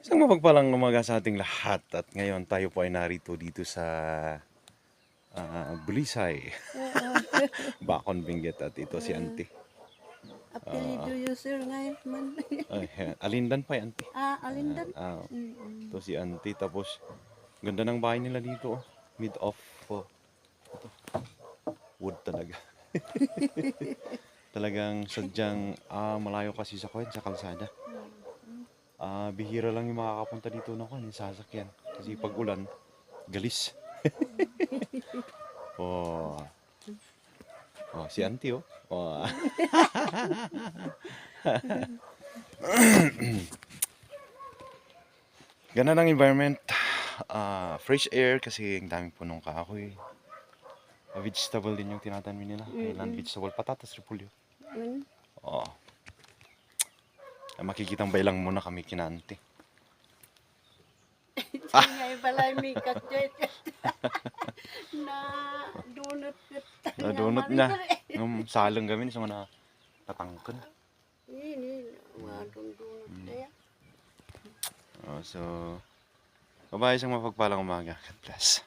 Isang mapagpalang umaga sa ating lahat at ngayon tayo po ay narito dito sa Bulisay, Bacon, Benguet at ito si Auntie. Apelido user ngayon man. Ay, Alindan pa Auntie. Alindan? Ito si Auntie tapos ganda ng bahay nila dito oh. Mid of ito. Wood talaga. Talagang sadyang malayo kasi sa kalsada. Bihira lang yung makakapunta dito na yung sasakyan kasi pag ulan galis. Oh, si Auntie oh. Oh. Ganda ng environment. Fresh air kasi ang daming punong kahoy. Vegetable din yung tinatanim nila. Island vegetable, patatas, repolyo. Oh. Makikitang bailang muna kami kina Auntie. Ngay balay mi kakjoy na donut Nadunot niya. Salang kami sa mga natangkan. Ini mga donut ya. So, bye-bye, isang mapagpalang umaga. God bless.